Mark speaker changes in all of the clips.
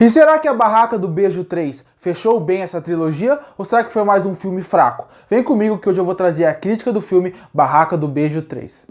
Speaker 1: E será que a Barraca do Beijo 3 fechou bem essa trilogia ou será que foi mais um filme fraco? Vem comigo que hoje eu vou trazer a crítica do filme Barraca do Beijo 3.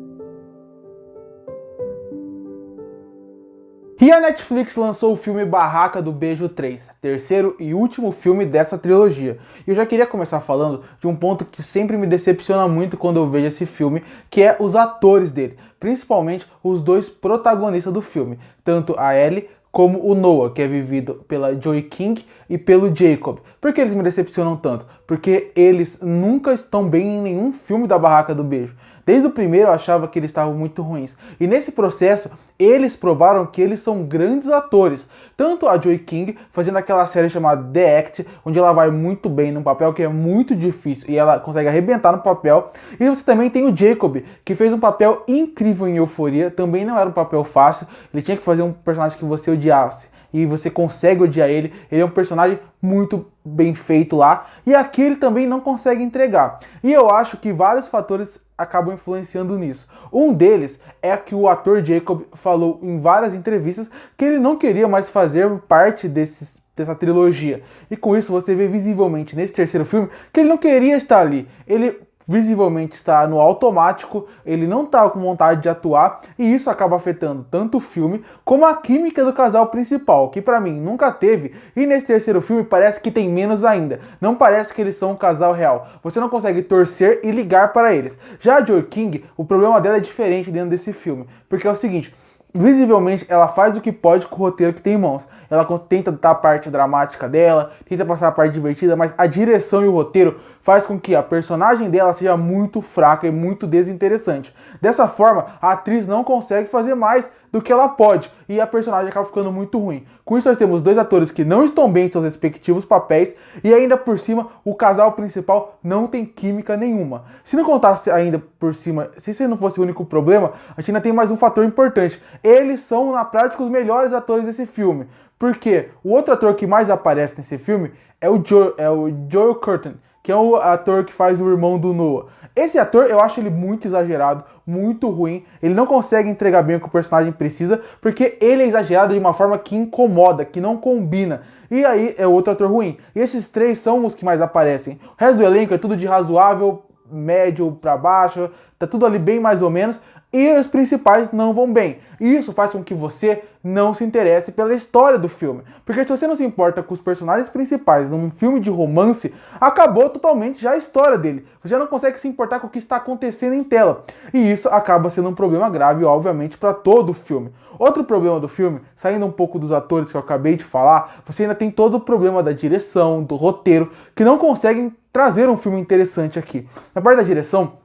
Speaker 1: E a Netflix lançou o filme Barraca do Beijo 3, terceiro e último filme dessa trilogia. E eu já queria começar falando de um ponto que sempre me decepciona muito quando eu vejo esse filme, que é os atores dele, principalmente os dois protagonistas do filme, tanto a Ellie como o Noah, que é vivido pela Joey King e pelo Jacob. Por que eles me decepcionam tanto? Porque eles nunca estão bem em nenhum filme da Barraca do Beijo. Desde o primeiro eu achava que eles estavam muito ruins. E nesse processo, eles provaram que eles são grandes atores. Tanto a Joey King, fazendo aquela série chamada The Act, onde ela vai muito bem num papel que é muito difícil e ela consegue arrebentar no papel. E você também tem o Jacob, que fez um papel incrível em Euforia. Também não era um papel fácil, ele tinha que fazer um personagem que você odiasse. E você consegue odiar ele, ele é um personagem muito bem feito lá, e aqui ele também não consegue entregar. E eu acho que vários fatores acabam influenciando nisso. Um deles é que o ator Jacob falou em várias entrevistas que ele não queria mais fazer parte dessa trilogia. E com isso você vê visivelmente nesse terceiro filme que ele não queria estar ali. Ele visivelmente está no automático, ele não está com vontade de atuar, e isso acaba afetando tanto o filme como a química do casal principal, que pra mim nunca teve, e nesse terceiro filme parece que tem menos ainda. Não parece que eles são um casal real. Você não consegue torcer e ligar para eles. Já a Joey King, o problema dela é diferente dentro desse filme, porque é o seguinte: visivelmente ela faz o que pode com o roteiro que tem em mãos. Ela tenta dar a parte dramática dela, tenta passar a parte divertida, mas a direção e o roteiro faz com que a personagem dela seja muito fraca e muito desinteressante. Dessa forma, a atriz não consegue fazer mais do que ela pode e a personagem acaba ficando muito ruim. Com isso nós temos dois atores que não estão bem em seus respectivos papéis e ainda por cima o casal principal não tem química nenhuma. Se não contasse ainda por cima, se esse não fosse o único problema, a gente ainda tem mais um fator importante. Eles são na prática os melhores atores desse filme. Porque o outro ator que mais aparece nesse filme é o Joel Curtin, que é o ator que faz o irmão do Noah. Esse ator, eu acho ele muito exagerado, muito ruim. Ele não consegue entregar bem o que o personagem precisa, porque ele é exagerado de uma forma que incomoda, que não combina. E aí é outro ator ruim. E esses três são os que mais aparecem. O resto do elenco é tudo de razoável, médio pra baixo, tá tudo ali bem mais ou menos. E os principais não vão bem. E isso faz com que você não se interesse pela história do filme. Porque se você não se importa com os personagens principais num filme de romance, acabou totalmente já a história dele. Você já não consegue se importar com o que está acontecendo em tela. E isso acaba sendo um problema grave, obviamente, para todo o filme. Outro problema do filme, saindo um pouco dos atores que eu acabei de falar, você ainda tem todo o problema da direção, do roteiro, que não conseguem trazer um filme interessante aqui. Na parte da direção,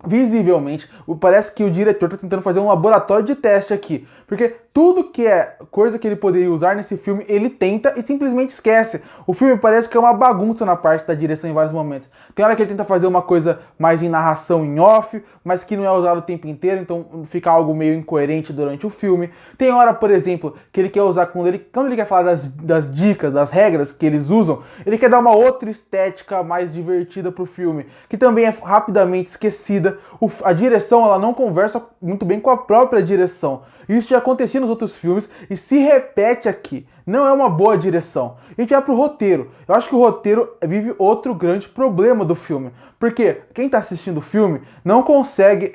Speaker 1: visivelmente, parece que o diretor está tentando fazer um laboratório de teste aqui, porque tudo que é coisa que ele poderia usar nesse filme, ele tenta e simplesmente esquece. O filme parece que é uma bagunça na parte da direção em vários momentos. Tem hora que ele tenta fazer uma coisa mais em narração em off, mas que não é usado o tempo inteiro, então fica algo meio incoerente durante o filme. Tem hora, por exemplo, que ele quer usar, quando ele quer falar das dicas, das regras que eles usam, ele quer dar uma outra estética mais divertida pro filme, que também é rapidamente esquecida. A direção, ela não conversa muito bem com a própria direção. Isso já acontecia nos outros filmes e se repete aqui. Não é uma boa direção. E a gente vai pro roteiro. Eu acho que o roteiro vive outro grande problema do filme. Porque quem tá assistindo o filme não consegue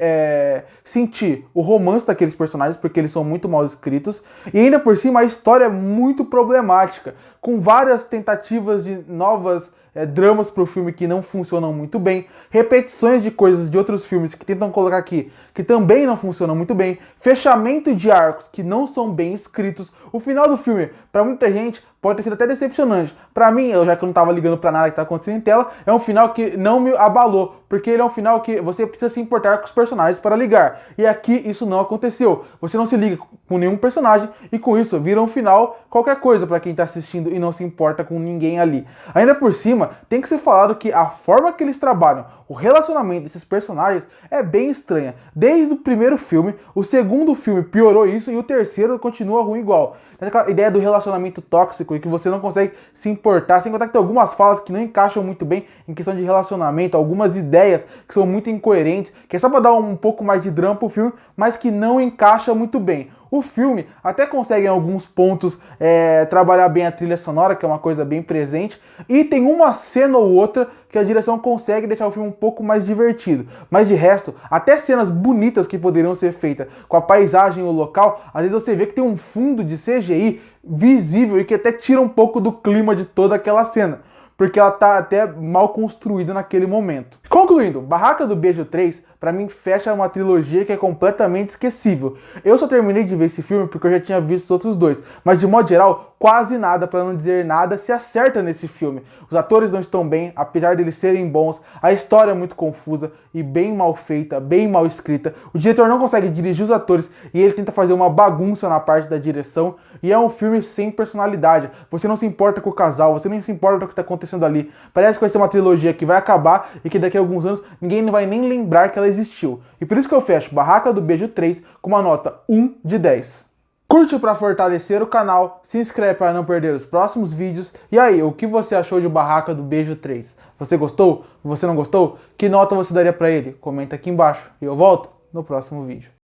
Speaker 1: sentir o romance daqueles personagens, porque eles são muito mal escritos. E ainda por cima a história é muito problemática, com várias tentativas de novas dramas pro filme que não funcionam muito bem, repetições de coisas de outros filmes que tentam colocar aqui, que também não funcionam muito bem, fechamento de arcos que não são bem escritos. O final do filme, para muita gente, pode ter sido até decepcionante. Pra mim, já que eu não tava ligando pra nada que tá acontecendo em tela, é um final que não me abalou, porque ele é um final que você precisa se importar com os personagens para ligar. E aqui isso não aconteceu. Você não se liga com nenhum personagem e com isso vira um final qualquer coisa pra quem tá assistindo e não se importa com ninguém ali. Ainda por cima, tem que ser falado que a forma que eles trabalham, o relacionamento desses personagens é bem estranha. Desde o primeiro filme, o segundo filme piorou isso e o terceiro continua ruim igual. Aquela ideia do relacionamento tóxico e que você não consegue se importar, sem contar que tem algumas falas que não encaixam muito bem em questão de relacionamento, algumas ideias que são muito incoerentes, que é só para dar um pouco mais de drama pro filme, mas que não encaixa muito bem. O filme até consegue em alguns pontos trabalhar bem a trilha sonora, que é uma coisa bem presente, e tem uma cena ou outra que a direção consegue deixar o filme um pouco mais divertido. Mas de resto, até cenas bonitas que poderiam ser feitas com a paisagem e o local, às vezes você vê que tem um fundo de CGI visível e que até tira um pouco do clima de toda aquela cena, porque ela tá até mal construída naquele momento. Concluindo, Barraca do Beijo 3, pra mim, fecha uma trilogia que é completamente esquecível. Eu só terminei de ver esse filme porque eu já tinha visto os outros dois, mas de modo geral, quase nada, pra não dizer nada, se acerta nesse filme. Os atores não estão bem, apesar deles serem bons, a história é muito confusa e bem mal feita, bem mal escrita. O diretor não consegue dirigir os atores e ele tenta fazer uma bagunça na parte da direção, e é um filme sem personalidade. Você não se importa com o casal, você não se importa com o que está acontecendo ali. Parece que vai ser uma trilogia que vai acabar e que daqui a alguns anos ninguém vai nem lembrar que ela existiu. E por isso que eu fecho Barraca do Beijo 3 com uma nota 1 de 10. Curte para fortalecer o canal, se inscreve para não perder os próximos vídeos. E aí, o que você achou de Barraca do Beijo 3? Você gostou? Você não gostou? Que nota você daria para ele? Comenta aqui embaixo e eu volto no próximo vídeo.